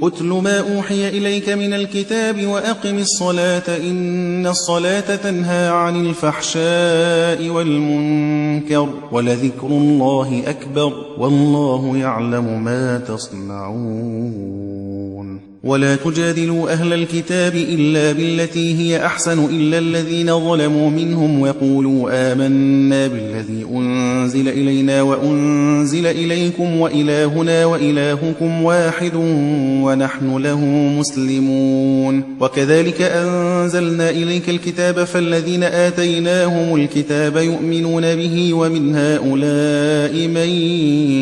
أتل ما أوحي إليك من الكتاب وأقم الصلاة إن الصلاة تنهى عن الفحشاء والمنكر ولذكر الله أكبر والله يعلم ما تصنعون ولا تجادلوا أهل الكتاب إلا بالتي هي أحسن إلا الذين ظلموا منهم وقولوا آمنا بالذي أنزل إلينا وأنزل إليكم وإلهنا وإلهكم واحد ونحن له مسلمون وكذلك أنزلنا إليك الكتاب فالذين آتيناهم الكتاب يؤمنون به ومن هؤلاء من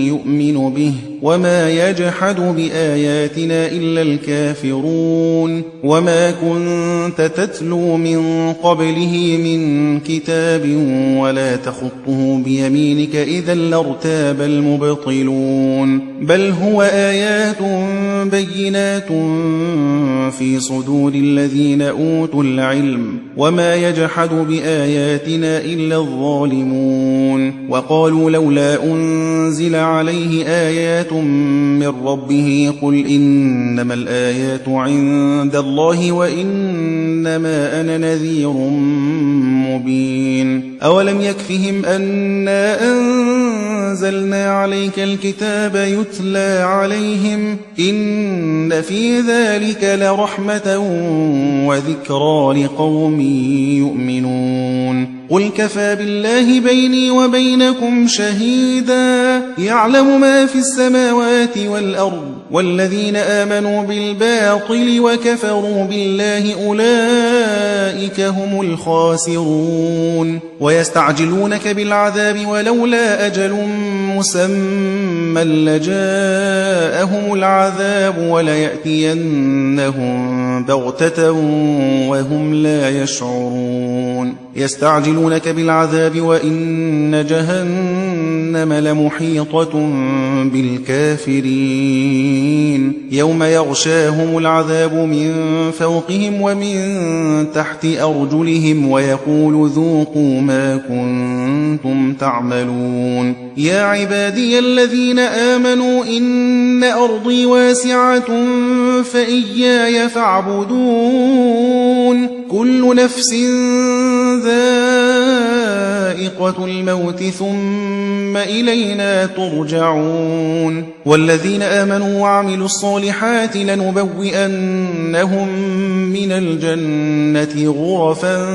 يؤمن به وما يجحد بآياتنا إلا الكافرون وما كنت تتلو من قبله من كتاب ولا تخطه بيمينك إذا لارتاب المبطلون بل هو آيات بينات في صدور الذين أوتوا العلم وما يجحد بآياتنا إلا الظالمون وقالوا لولا أنزل عليه آيات من ربه قل إنما الآيات عند الله وإنما أنا نذير مبين أولم يكفهم أنا أنزلنا عليك الكتاب يتلى عليهم إن في ذلك لرحمة وذكرى لقوم يؤمنون قل كفى بالله بيني وبينكم شهيدا يعلم ما في السماوات والأرض والذين آمنوا بالباطل وكفروا بالله أولئك هم الخاسرون ويستعجلونك بالعذاب ولولا أجل مسمى لجاءهم العذاب وليأتينهم بغتة وهم لا يشعرون يستعجلونك بالعذاب وإن جهنم لمحيطة بالكافرين يوم يغشاهم العذاب من فوقهم ومن تحت أرجلهم ويقول ذوقوا ما كنتم تعملون يا عبادي الذين آمنوا إن أرضي واسعة فإياي فاعبدون كل نفس ذائقة الموت ثم إلينا ترجعون والذين آمنوا وعملوا الصالحات لنبوئنهم من الجنة غرفا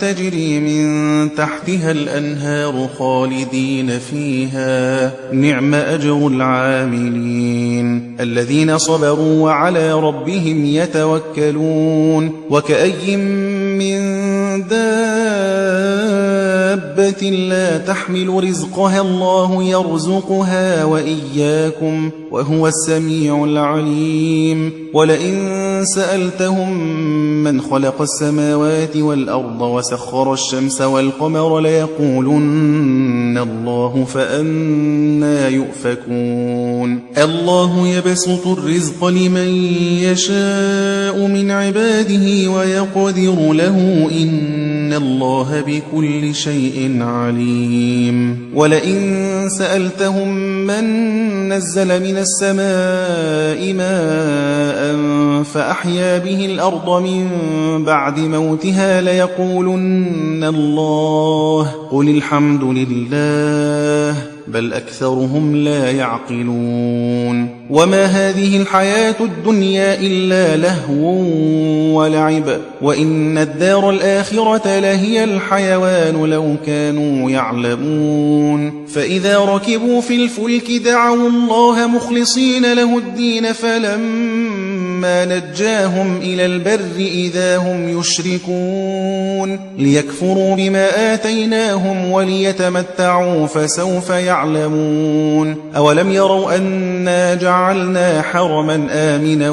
تجري من تحتها الأنهار خالدين فيها نعم أجر العاملين الذين صبروا وعلى ربهم يتوكلون وكأي من دابة لا تحمل رزقها الله يرزقها وإياكم وهو السميع العليم ولئن سألتهم من خلق السماوات والأرض وسخر الشمس والقمر ليقولن الله فأنى يؤفكون الله يبسط الرزق لمن يشاء من عباده ويقدر له إن الله بكل شيء عليم ولئن سألتهم من نزل من السماء ماء فأحيا به الأرض من بعد موتها ليقولن الله قل الحمد لله بل أكثرهم لا يعقلون وما هذه الحياة الدنيا إلا لهو ولعب وإن الدار الآخرة لهي الحيوان لو كانوا يعلمون فإذا ركبوا في الفلك دعوا الله مخلصين له الدين فلما نجاهم إلى البر إذا هم يشركون ليكفروا بما آتيناهم وليتمتعوا فسوف يعلمون أولم يروا أنا جعلنا حرما آمنا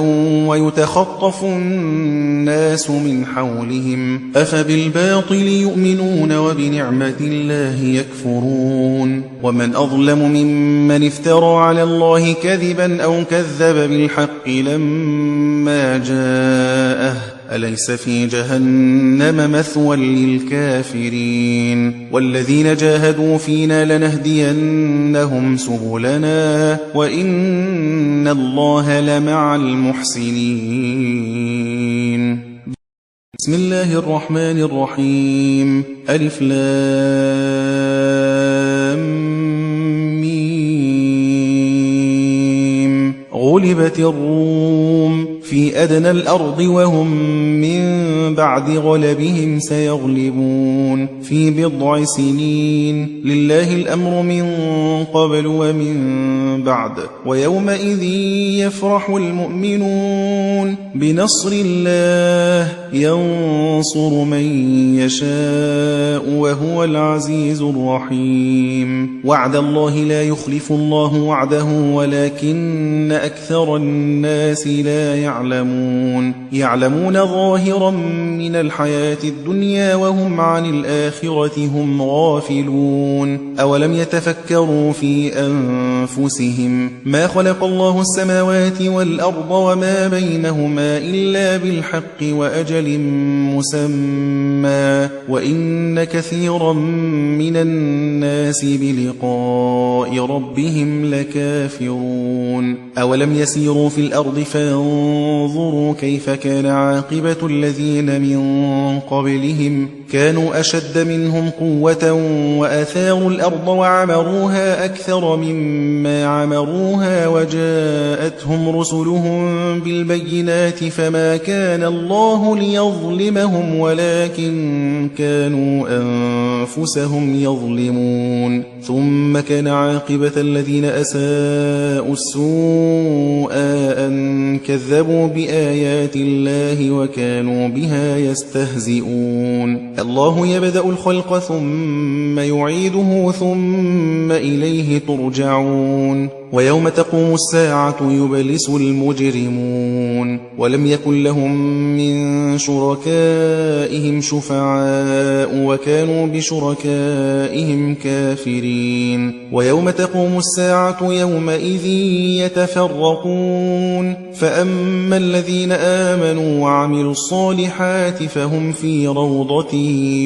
ويتخطف الناس من حولهم أفبالباطل يؤمنون وبنعمة الله يكفرون ومن أظلم ممن افترى على الله كذبا أو كذب بالحق لما جاءه أليس في جهنم مثوى للكافرين والذين جاهدوا فينا لنهدينهم سبلنا وإن الله لمع المحسنين. بسم الله الرحمن الرحيم. ألف لام ميم. غلبت الروم في أدنى الأرض وهم من بعد غلبهم سيغلبون في بضع سنين. لله الأمر من قبل ومن بعد ويومئذ يفرح المؤمنون بنصر الله ينصر من يشاء وهو العزيز الرحيم. وعد الله لا يخلف الله وعده ولكن أكثر الناس لا يعلمون ظاهرا من الحياة الدنيا وهم عن الآخرة هم غافلون. أولم يتفكروا في أنفسهم ما خلق الله السماوات والأرض وما بينهما إلا بالحق وأجل مسمى وإن كثيرا من الناس بلقاء ربهم لكافرون. أولم يسيروا في الأرض فانظروا كيف كان عاقبة الذين من قبلهم كانوا أشد منهم قوة وأثاروا الأرض وعمروها أكثر مما عمروها وجاءتهم رسلهم بالبينات فما كان الله ليظلمهم ولكن كانوا أنفسهم يظلمون. ثم كان عاقبة الذين أساءوا السوء أن كذبوا بآيات الله وكانوا بها يستهزئون. الله يبدأ الخلق ثم يعيده ثم إليه ترجعون. ويوم تقوم الساعة يبلس المجرمون ولم يكن لهم من شركائهم شفعاء وكانوا بشركائهم كافرين. ويوم تقوم الساعة يومئذ يتفرقون فأما الذين آمنوا وعملوا الصالحات فهم في روضة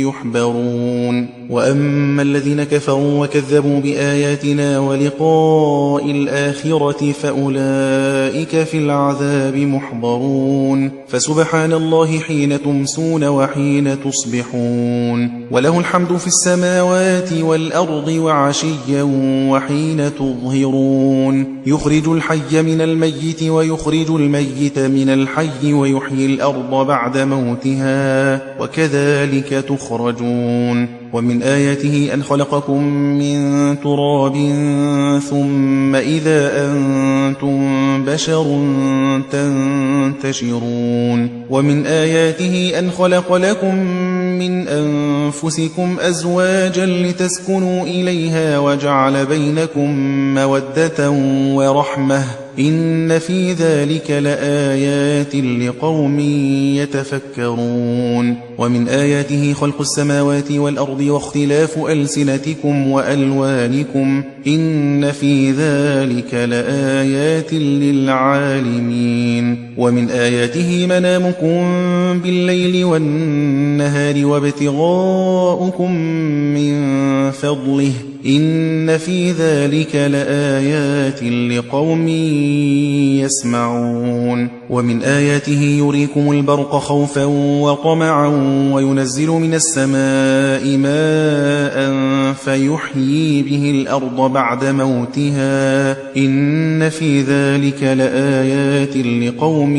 يحبرون وأما الذين كفروا وكذبوا بآياتنا ولقاء الآخرة فأولئك في العذاب محضرون. فسبحان الله حين تمسون وحين تصبحون وله الحمد في السماوات والأرض وعشيا وحين تظهرون. يخرج الحي من الميت ويخرج الميت من الحي ويحيي الأرض بعد موتها وكذلك تخرجون. ومن آياته أن خلقكم من تراب ثم إذا أنتم بشر تنتشرون. ومن آياته أن خلق لكم من أنفسكم أزواجا لتسكنوا إليها وجعل بينكم مودة ورحمة إن في ذلك لآيات لقوم يتفكرون. ومن آياته خلق السماوات والأرض واختلاف ألسنتكم وألوانكم إن في ذلك لآيات للعالمين. ومن آياته منامكم بالليل والنهار وابتغاؤكم من فضله إن في ذلك لآيات لقوم يسمعون. ومن آياته يريكم البرق خوفا وطمعا وينزل من السماء ماء فيحيي به الأرض بعد موتها إن في ذلك لآيات لقوم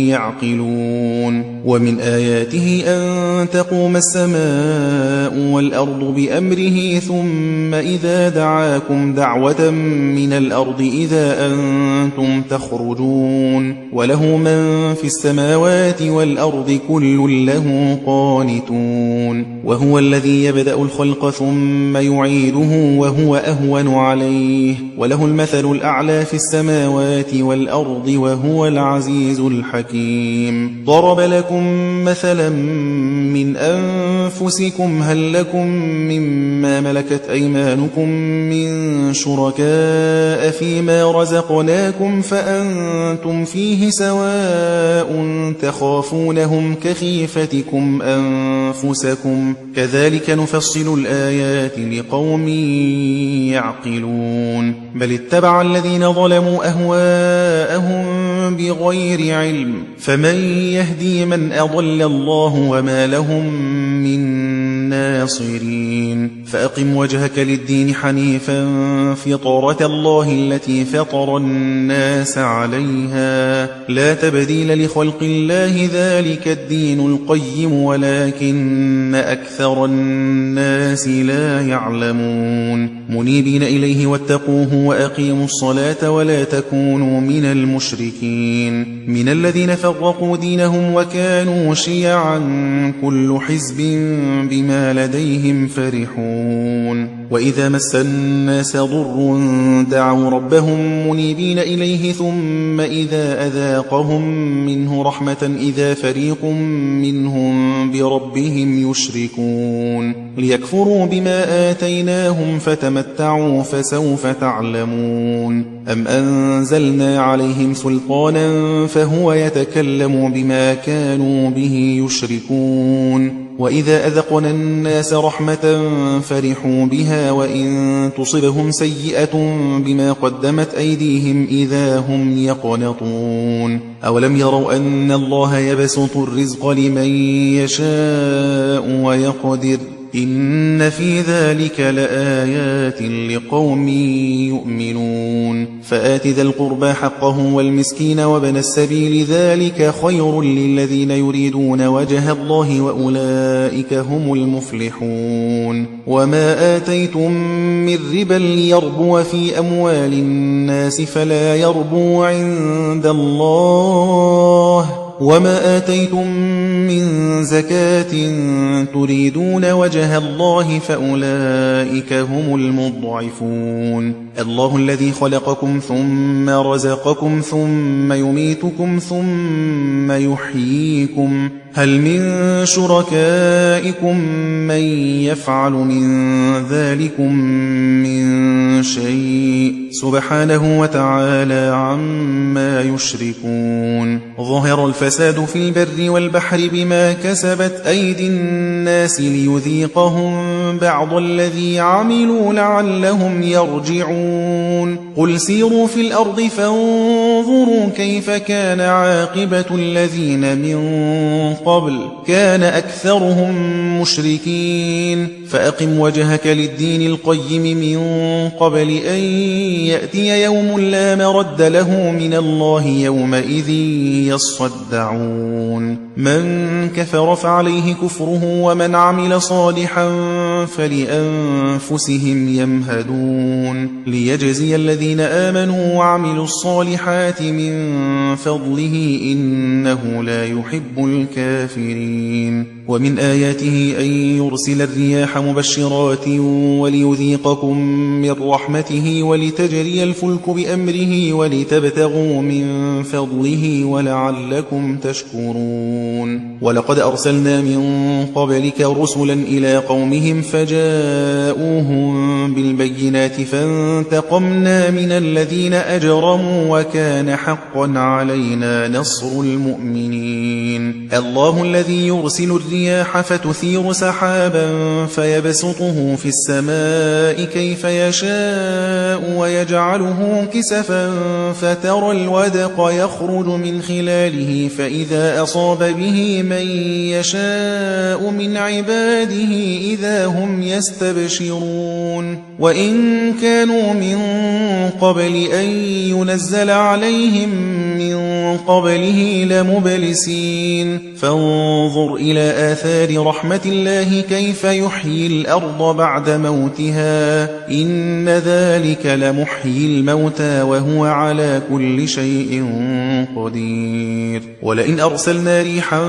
يعقلون. ومن آياته أن تقوم السماء والأرض بأمره ثم إذا دعاكم دعوة من الأرض إذا أنتم تخرجون. وله من في السماوات والأرض كل له قانتون. وهو الذي يبدأ الخلق ثم يعيده وهو أهون عليه وله المثل الأعلى في السماوات والأرض وهو العزيز الحكيم. ضرب لكم لكم مثلا من أنفسكم هل لكم مما ملكت أيمانكم من شركاء فيما رزقناكم فأنتم فيه سواء تخافونهم كخيفتكم أنفسكم كذلك نفصل الآيات لقوم يعقلون بل اتبع الذين ظلموا أهواءهم بغير علم فمن يهدي من أضل الله وما لهم من ناصرين فأقم وجهك للدين حنيفا فطرة الله التي فطر الناس عليها لا تبديل لخلق الله ذلك الدين القيم ولكن أكثر الناس لا يعلمون منيبين إليه واتقوه وأقيموا الصلاة ولا تكونوا من المشركين من الذين فرقوا دينهم وكانوا شيعا كل حزب بما لديهم فرحون وإذا مس الناس ضر دعوا ربهم منيبين إليه ثم إذا أذاقهم منه رحمة إذا فريق منهم بربهم يشركون ليكفروا بما آتيناهم فتمتعوا فسوف تعلمون أم أنزلنا عليهم سلطانا فهو يتكلم بما كانوا به يشركون وإذا أذقنا الناس رحمة فرحوا بها وإن تصبهم سيئة بما قدمت أيديهم إذا هم يقنطون أولم يروا أن الله يبسط الرزق لمن يشاء ويقدر إن في ذلك لآيات لقوم يؤمنون فآت ذا القربى حقه والمسكين وابن السبيل ذلك خير للذين يريدون وجه الله وأولئك هم المفلحون وما آتيتم من ربا ليربو في أموال الناس فلا يربو عند الله وما آتيتم من زكاة تريدون وجه الله فأولئك هم المضعفون الله الذي خلقكم ثم رزقكم ثم يميتكم ثم يحييكم هل من شركائكم من يفعل من ذلكم من شيء سبحانه وتعالى عما يشركون ظهر الفساد في البر والبحر بما كسبت أيدي الناس ليذيقهم بعض الذي عملوا لعلهم يرجعون قل سيروا في الأرض فانظروا كيف كان عاقبة الذين من قبل كان أكثرهم مشركين فأقم وجهك للدين القيم من قبل أن يأتي يوم لا مرد له من الله يومئذ يصدعون من كفر فعليه كفره ومن عمل صالحا فلأنفسهم يمهدون ليجزي الذين آمنوا وعملوا الصالحات من فضله إنه لا يحب الكافرين ومن آياته أن يرسل الرياح مبشرات وليذيقكم من رحمته ولتجري الفلك بأمره ولتبتغوا من فضله ولعلكم تشكرون ولقد أرسلنا من قبلك رسلا إلى قومهم فجاءوهم بالبينات فانتقمنا من الذين أجرموا وكان حقا علينا نصر المؤمنين الله الذي يرسل الرياح فتثير سحابا فيبسطه في السماء كيف يشاء ويجعله كسفا فترى الودق يخرج من خلاله فإذا أصاب به من يشاء من عباده إذا هم يستبشرون وإن كانوا من قبل أن ينزل عليهم من قبله لمبلسين فانظر إلى آثار رحمة الله كيف يحيي الأرض بعد موتها إن ذلك لمحيي الموتى وهو على كل شيء قدير ولئن أرسلنا ريحا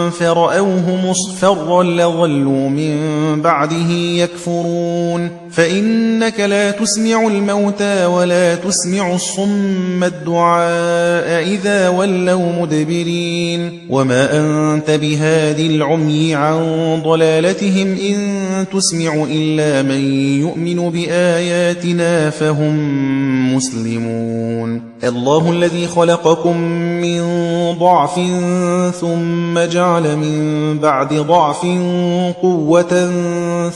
فرأوه مصفرا لظلوا من بعده يكفرون فإنك لا تسمع الموتى ولا تسمع الصم الدعاء إذا ولوا مدبرين وما أنت بهادي العمي عن ضلالتهم إن تسمع إلا من يؤمن بآياتنا فهم مسلمون الله الذي خلقكم من ضعف ثم جعل من بعد ضعف قوة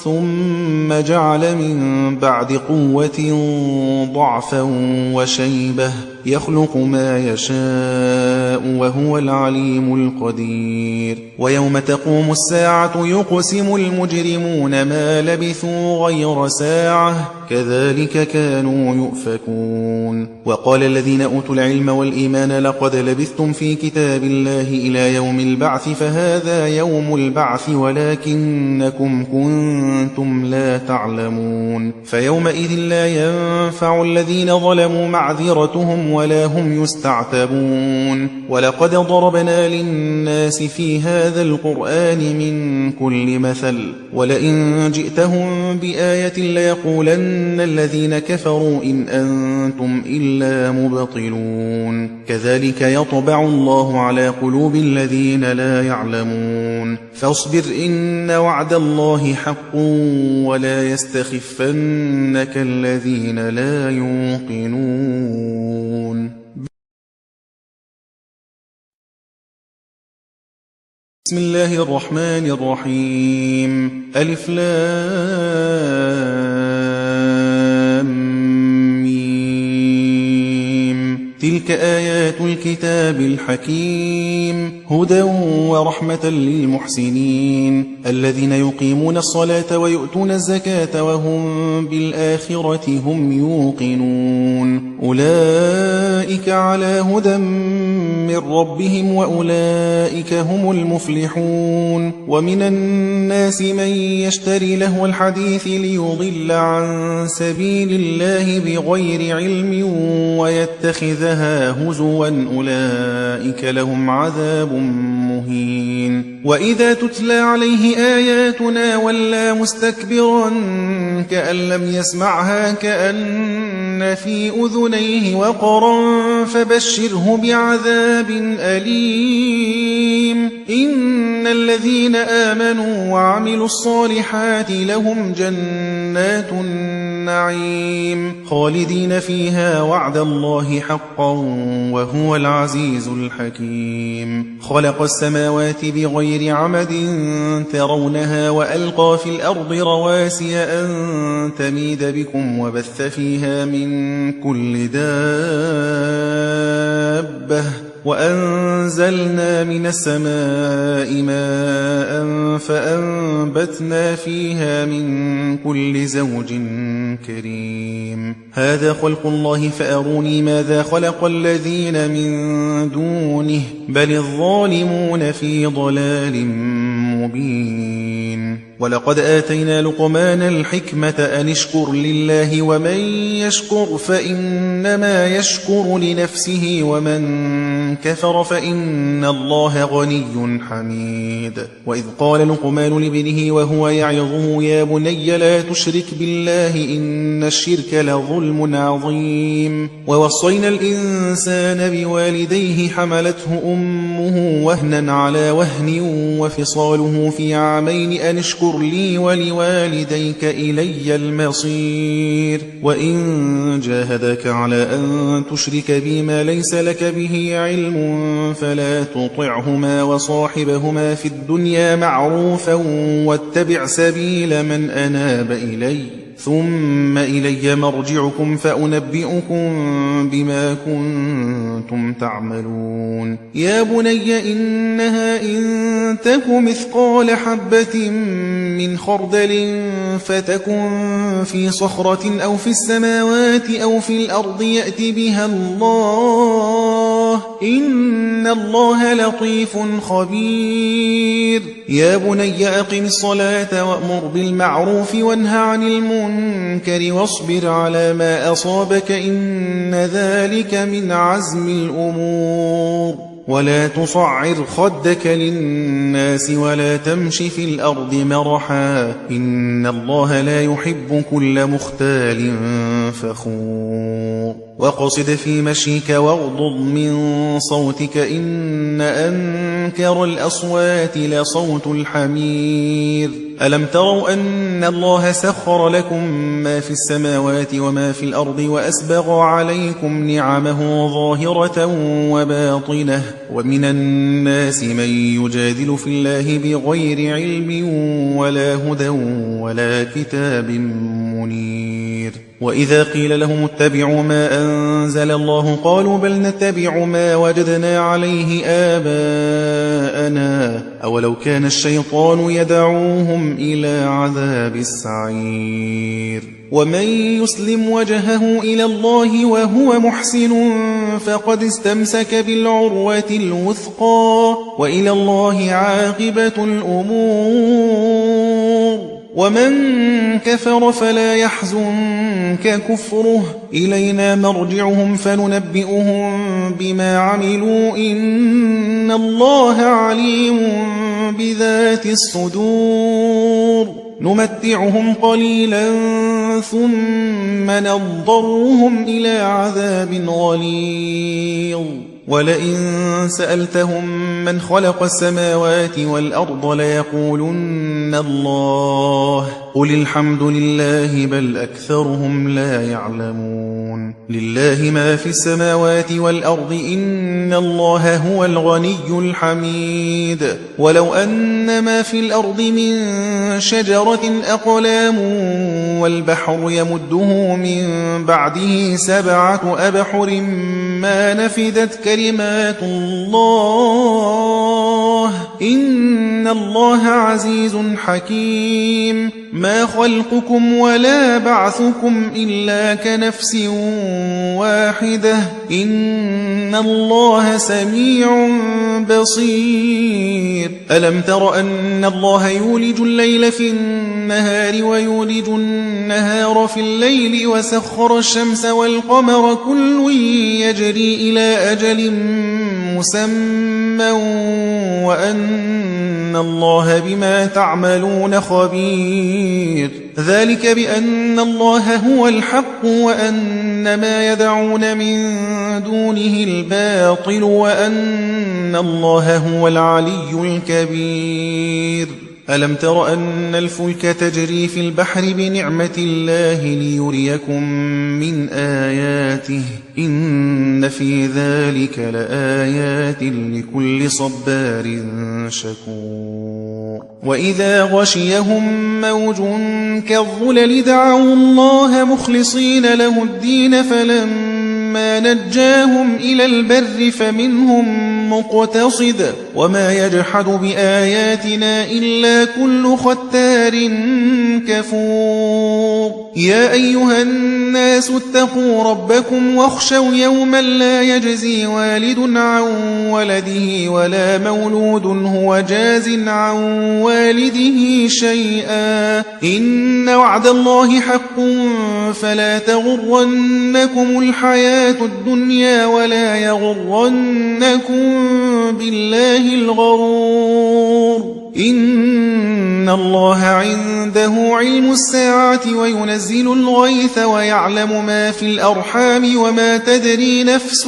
ثم جعل من بعد قوة ضعفا وشيبة يخلق ما يشاء وهو العليم القدير ويوم تقوم الساعة يقسم المجرمون ما لبثوا غير ساعة كذلك كانوا يؤفكون وقال الذين أوتوا العلم والإيمان لقد لبثتم في كتاب الله إلى يوم البعث فهذا يوم البعث ولكنكم كنتم لا تعلمون فيومئذ لا ينفع الذين ظلموا معذرتهم ولا هم يستعتبون ولقد ضربنا للناس في هذا القرآن من كل مثل ولئن جئتهم بآية ليقولن الذين كفروا إن أنتم إلا مبطلون كذلك يطبع الله على قلوب الذين لا يعلمون فاصبر إن وعد الله حق ولا يستخفنك الذين لا يوقنون بسم الله الرحمن الرحيم ألف لام ميم تلك آيات الكتاب الحكيم هدى ورحمة للمحسنين الذين يقيمون الصلاة ويؤتون الزكاة وهم بالآخرة هم يوقنون أولئك على هدى من ربهم وأولئك هم المفلحون ومن الناس من يشتري لهو الحديث ليضل عن سبيل الله بغير علم ويتخذها هزوا أولئك لهم عذاب مهين وإذا تتلى عليه آياتنا ولى مستكبرا كأن لم يسمعها كأن في أذنيه وقرا فبشره بعذاب أليم إن الذين آمنوا وعملوا الصالحات لهم جنات النعيم خالدين فيها وعد الله حقا وهو العزيز الحكيم خلق السماوات بغير عمد ترونها وألقى في الأرض رواسي أن تميد بكم وبث فيها من كل دابة وأنزلنا من السماء ماء فأنبتنا فيها من كل زوج كريم هذا خلق الله فأروني ماذا خلق الذين من دونه بل الظالمون في ضلال مبين ولقد آتينا لقمان الحكمة أن اشكر لله ومن يشكر فإنما يشكر لنفسه ومن كفر فإن الله غني حميد وإذ قال لقمان لابنه وهو يعظه يا بني لا تشرك بالله إن الشرك لظلم عظيم ووصينا الإنسان بوالديه حملته أمه وهنا على وهن وفصاله في عامين أن اشكر لي ولوالديك إلي المصير وإن جاهدك على أن تشرك بي ما ليس لك به علم فلا تطعهما وصاحبهما في الدنيا معروفا واتبع سبيل من أناب إلي ثم إلي مرجعكم فأنبئكم بما كنتم تعملون يا بني إنها إن تك مثقال حبة من خردل فتكن في صخرة أو في السماوات أو في الأرض يأت بها الله إن الله لطيف خبير يا بني أقم الصلاة وأمر بالمعروف وانه عن المنكر واصبر على ما أصابك إن ذلك من عزم الأمور ولا تصعر خدك للناس ولا تمش في الأرض مرحا إن الله لا يحب كل مختال فخور واقصد في مشيك واغضض من صوتك إن أنكر الأصوات لصوت الحمير ألم تروا أن الله سخر لكم ما في السماوات وما في الأرض وأسبغ عليكم نعمه ظاهرة وباطنة ومن الناس من يجادل في الله بغير علم ولا هدى ولا كتاب منير وإذا قيل لهم اتبعوا ما أنزل الله قالوا بل نتبع ما وجدنا عليه آباءنا أولو كان الشيطان يدعوهم إلى عذاب السعير ومن يسلم وجهه إلى الله وهو محسن فقد استمسك بالعروة الوثقى وإلى الله عاقبة الأمور ومن كفر فلا يحزنك كفره إلينا مرجعهم فننبئهم بما عملوا إن الله عليم بذات الصدور نمتعهم قليلا ثم نضطرهم إلى عذاب غليظ ولئن سألتهم من خلق السماوات والأرض ليقولن الله قل الحمد لله بل أكثرهم لا يعلمون لله ما في السماوات والأرض إن الله هو الغني الحميد ولو أن ما في الأرض من شجرة أقلام والبحر يمده من بعده 7 أبحر ما نفدت كلمات الله إن الله عزيز حكيم ما خلقكم ولا بعثكم إلا كنفس واحدة إن الله سميع بصير ألم تر أن الله يولج الليل في النهار ويولج النهار في الليل وسخر الشمس والقمر كل يجري إلى أجل مسمى وأن الله بما تعملون خبير ذلك بأن الله هو الحق وأن ما يدعون من دونه الباطل وأن الله هو العلي الكبير ألم تر أن الفلك تجري في البحر بنعمة الله ليريكم من آياته إن في ذلك لآيات لكل صبار شكور وإذا غشيهم موج كالظلل دعوا الله مخلصين له الدين فلما نجاهم إلى البر فمنهم مقتصد وما يجحد بآياتنا إلا كل ختار كفور يا أيها الناس اتقوا ربكم واخشوا يوما لا يجزي والد عن ولده ولا مولود هو جاز عن والده شيئا إن وعد الله حق فلا تغرنكم الحياة الدنيا ولا يغرنكم بالله الغرور إن الله عنده علم الساعة وينزل الغيث ويعلم ما في الأرحام وما تدري نفس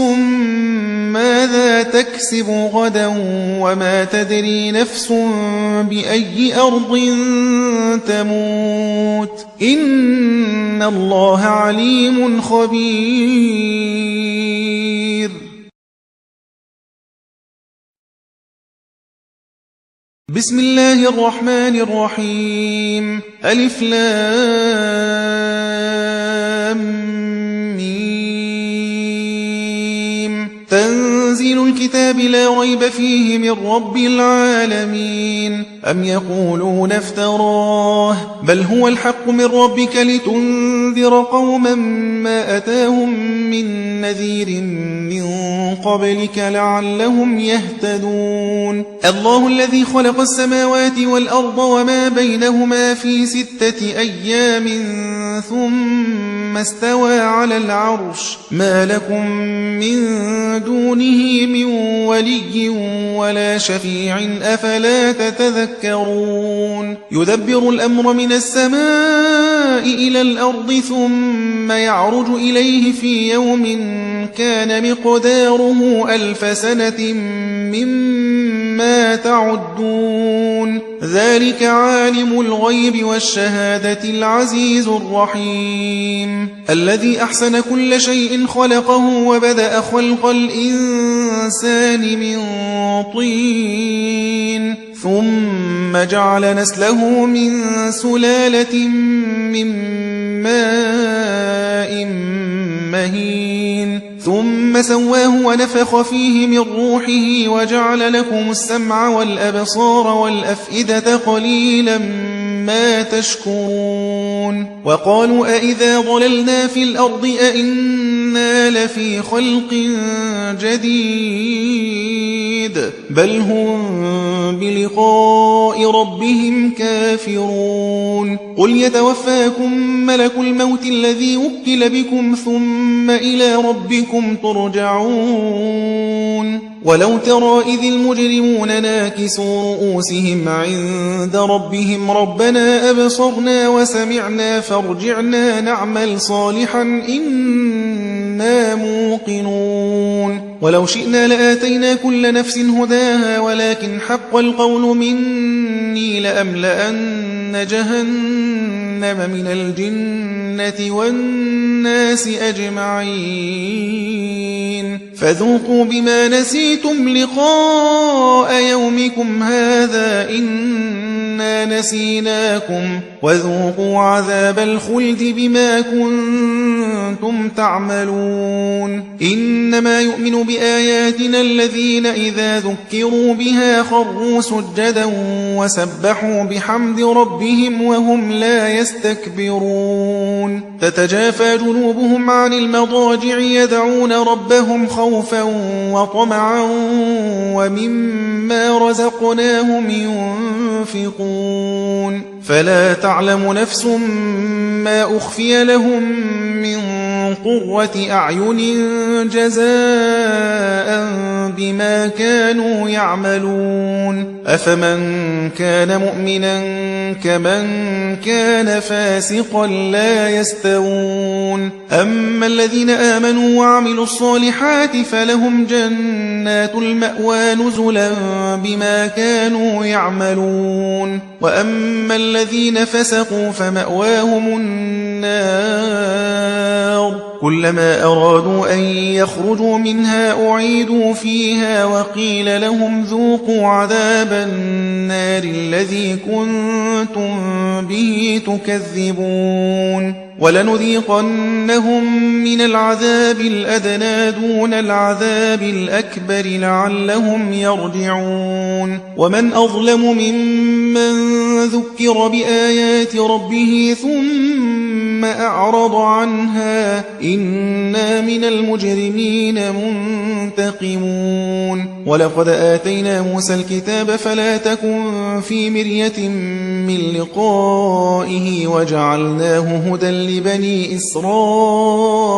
ماذا تكسب غدا وما تدري نفس بأي أرض تموت إن الله عليم خبير بسم الله الرحمن الرحيم ألف لام ميم تنزيل الكتاب لا ريب فيه من رب العالمين أم يقولون افتراه بل هو الحق من ربك لتنذر قوما ما أتاهم من نذير من قبلك لعلهم يهتدون الله الذي خلق السماوات والأرض وما بينهما في 6 أيام ثم استوى على العرش ما لكم من دونه من ولي ولا شفيع أفلا تتذكرون يدبر الأمر من السماء إلى الأرض ثم يعرج إليه في يوم كان مقداره 1000 سنة مما تعدون ذلك عالم الغيب والشهادة العزيز الرحيم الذي أحسن كل شيء خلقه وبدأ خلق الإنسان من طين ثم جعل نسله من سلالة من ماء مهين ثم سواه ونفخ فيه من روحه وجعل لكم السمع والأبصار والأفئدة قليلا ما تشكرون وقالوا أئذا ضللنا في الأرض أئنا لفي خلق جديد بل هم بلقاء ربهم كافرون قل يتوفاكم ملك الموت الذي وكل بكم ثم إلى ربكم ترجعون ولو ترى إذ المجرمون ناكسوا رؤوسهم عند ربهم ربنا أبصرنا وسمعنا فارجعنا نعمل صالحا إنا موقنون ولو شئنا لآتينا كل نفس هداها ولكن حق القول مني لأملأن جهنم من الجنة والناس أجمعين فذوقوا بما نسيتم لقاء يومكم هذا إنا نسيناكم وذوقوا عذاب الخلد بما كنتم تعملون إنما يؤمن بآياتنا الذين إذا ذكروا بها خروا سجدا وسبحوا بحمد ربهم وهم لا يستكبرون تتجافى جنوبهم عن المضاجع يدعون ربهم خوفا وطمعا ومما رزقناهم ينفقون فلا تعلم نفس ما أخفي لهم من قرة أعين جزاء بما كانوا يعملون أفمن كان مؤمنا كمن كان فاسقا لا يستوون أما الذين آمنوا وعملوا الصالحات فلهم جنات المأوى نزلا بما كانوا يعملون وأما الذين فسقوا فمأواهم النار كلما أرادوا أن يخرجوا منها أعيدوا فيها وقيل لهم ذوقوا عذاب النار الذي كنتم به تكذبون ولنذيقنهم من العذاب الأدنى دون العذاب الأكبر لعلهم يرجعون ومن أظلم ممن ذكر بآيات ربه ثم أعرض عنها إنا من المجرمين منتقمون ولقد آتينا موسى الكتاب فلا تكن في مرية من لقائه وجعلناه هدى لبني إسرائيل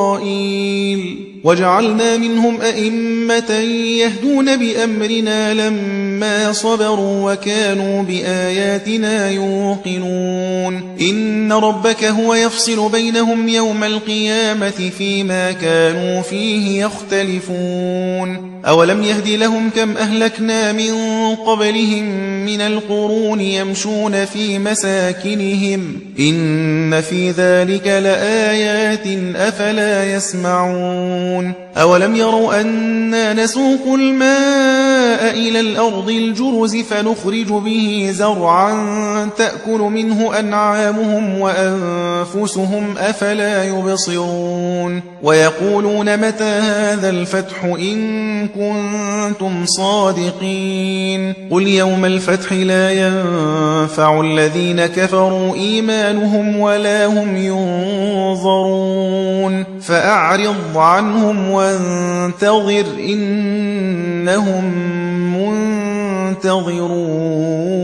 وجعلنا منهم أئمة يهدون بأمرنا لما صبروا وكانوا بآياتنا يوقنون إن ربك هو يفصل بينهم يوم القيامة فيما كانوا فيه يختلفون أولم يهد لهم كم أهلكنا من قبلهم من القرون يمشون في مساكنهم إن في ذلك لآيات أفلا يسمعون أولم يروا أنا نسوق الماء إلى الأرض الجرز فنخرج به زرعا تأكل منه أنعامهم وأنفسهم أفلا يبصرون ويقولون متى هذا الفتح إن كنتم صادقين قل يوم الفتح لا ينفع الذين كفروا إيمانهم ولا هم ينظرون فأعرض عنهم وانتظر إنهم منتظرون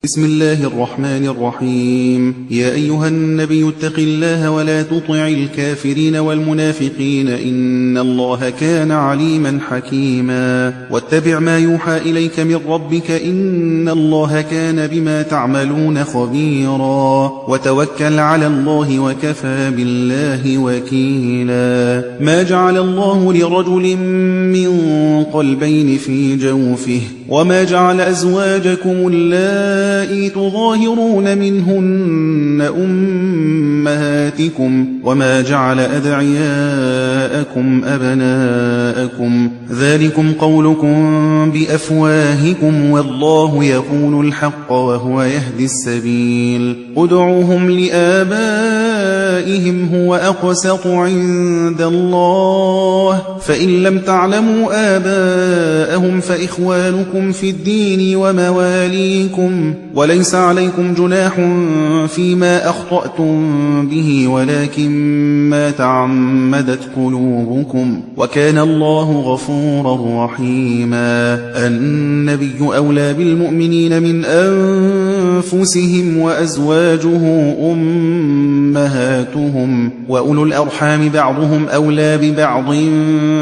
بسم الله الرحمن الرحيم. يا أيها النبي اتق الله ولا تطع الكافرين والمنافقين إن الله كان عليما حكيما. واتبع ما يوحى إليك من ربك إن الله كان بما تعملون خبيرا. وتوكل على الله وكفى بالله وكيلا. ما جعل الله لرجل من قلبين في جوفه وما جعل أزواجكم اللائي تظاهرون منهن أمهاتكم وما جعل أدعياءكم أبناءكم ذلكم قولكم بأفواهكم والله يقول الحق وهو يهدي السبيل. ادعوهم لآبائهم هو أقسط عند الله فإن لم تعلموا آباءهم فإخوانكم في الدين ومواليكم وليس عليكم جناح فيما أخطأتم به ولكن ما تعمدت قلوبكم وكان الله غفورا رحيما. النبي أولى بالمؤمنين من أنفسهم وأزواجه أمهاتهم وأولو الأرحام بعضهم أولى ببعض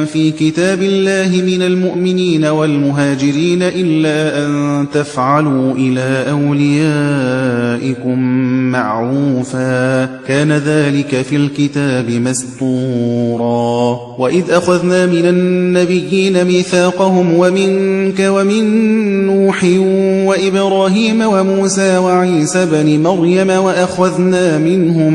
في كتاب الله من المؤمنين والمهاجرين إلا أن تفعلوا إلى أوليائكم معروفا كان ذلك في الكتاب مسطورا. وإذ أخذنا من النبيين ميثاقهم ومنك ومن نوح وإبراهيم وموسى وعيسى بن مريم وأخذنا منهم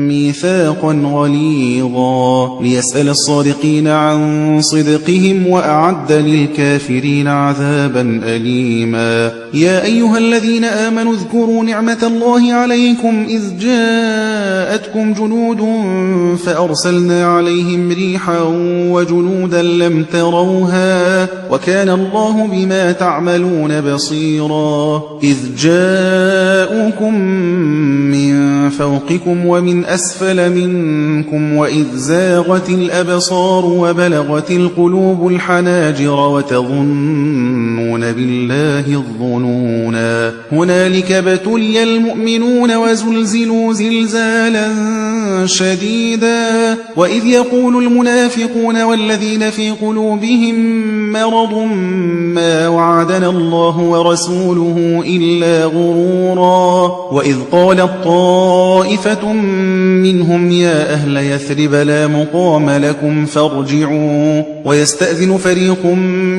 ميثاقا غليظا ليسأل الصادقين عن صدقهم وأعد للكافرين عذابا أليما. يا أيها الذين آمنوا اذكروا نعمة الله عليكم إذ جاءتكم جنود فأرسلنا عليهم ريحا وجنودا لم تروها وكان الله بما تعملون بصيرا. إذ جاءوكم من فوقكم ومن أسفل منكم وإذ زاغت الأبصار وبلغت القلوب الحناجر وتظنون بالله الظنونا هنالك ابتلي المؤمنون وزلزلوا زلزالا شديدا. وإذ يقول المنافقون والذين في قلوبهم مرض ما وعدنا الله ورسوله إلا غرورا. وإذ قالت طائفة منهم يا أهل يثرب لا مقام لكم فارجعوا ويستأذن فريق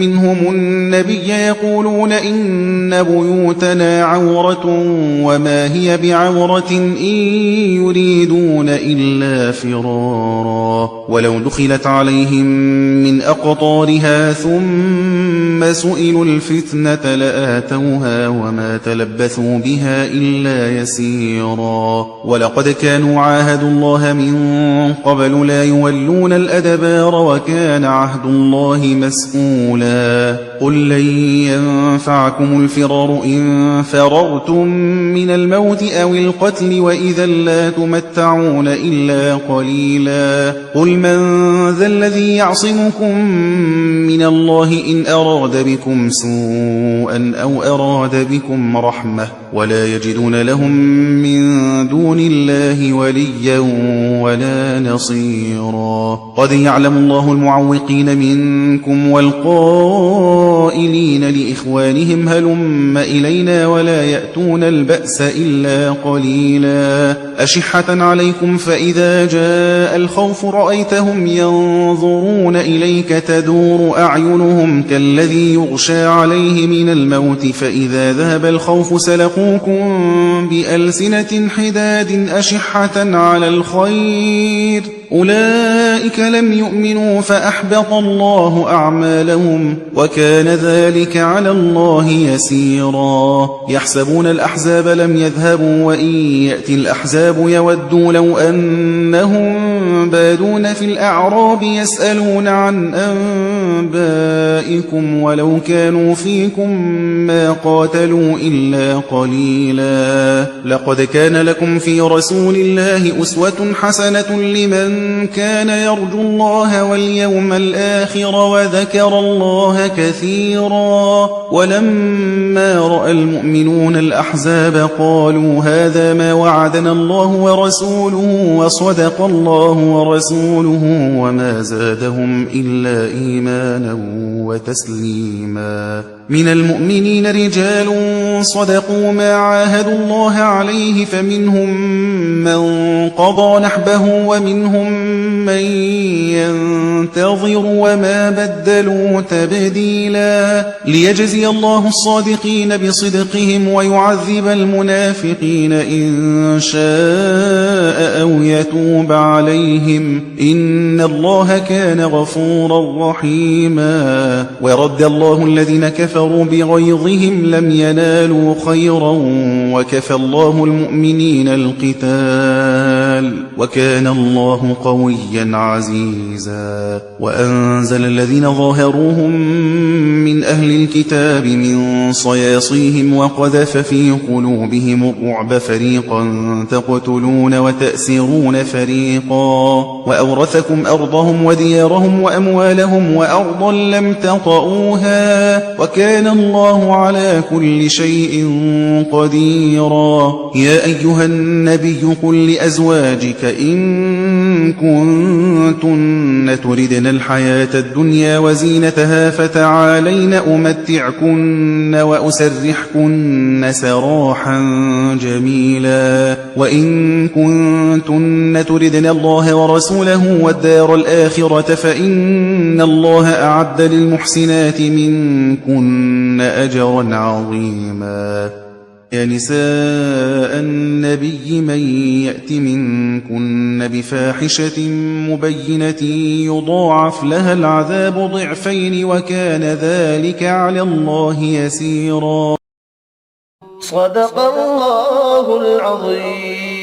منهم النبي يقولون إن بيوتنا عورة وما هي بعورة إن يريدون إلا فرارا. ولو دخلت عليهم من أقطارها ثم سئلوا الفتنة لآتوها وما تلبثوا بها إلا يسيرا. ولقد كانوا عاهدوا الله من قبل لا يولون الأدبار وكان عهد الله مسؤولا. قل لن ينفعكم الفرار إن فررتم من الموت أو القتل وإذا لا تمتعون إلا قليلا. قل من ذا الذي يعصمكم من الله إن أراد بكم سوءا أو أراد بكم رحمة ولا يجدون لهم من دون الله وليا ولا نصيرا. قد يعلم الله المعوقين منكم والقائلين لإخوانهم هلم إلينا ولا يأتون البأس إلا قليلا. أشحة عليكم فإذا جاء الخوف رأيتهم ينظرون إليك تدور أعينهم كالذي يغشى عليه من الموت فإذا ذهب الخوف سلقوكم بألسنة حداد أشحة على الخير أولئك لم يؤمنوا فأحبط الله أعمالهم وكان ذلك على الله يسيرا. يحسبون الأحزاب لم يذهبوا وإن يأتي الأحزاب يودوا لو أنهم بادون في الأعراب يسألون عن أنبائكم ولو كانوا فيكم ما قاتلوا إلا قليلا. لقد كان لكم في رسول الله أسوة حسنة لمن كان يرجو الله واليوم الآخر وذكر الله كثيرا. ولما رأى المؤمنون الأحزاب قالوا هذا ما وعدنا الله ورسوله وصدق الله ورسوله وما زادهم إلا إيمانا وتسليما. من المؤمنين رجال صدقوا ما عاهدوا الله عليه فمنهم من قضى نحبه ومنهم من ينتظر وما بدلوا تبديلا. ليجزي الله الصادقين بصدقهم ويعذب المنافقين إن شاء أو يتوب عليهم إن الله كان غفورا رحيما. ورد الله الذين كفروا بغيظهم لم ينالوا خيرا وكفى الله المؤمنين القتال وكان الله قويا عزيزا. وأنزل الذين ظاهروهم من أهل الكتاب من صياصيهم وقذف في قلوبهم الرعب فريقا تقتلون وتأسرون فريقا وأورثكم أرضهم وديارهم وأموالهم وأرضا لم تطئوها وكان الله على كل شيء قديرا. يا أيها النبي قل لأزواجك إن كنتن تردن الحياة الدنيا وزينتها فتعالين أمتعكن وأسرحكن سراحا جميلا. وإن كنتن تردن الله ورسوله والدار الآخرة فإن الله أعد للمحسنات منكن أجرا عظيما. يا نساء النبي من يأت منكن بفاحشة مبينة يضاعف لها العذاب ضعفين وكان ذلك على الله يسيرا. صدق الله العظيم.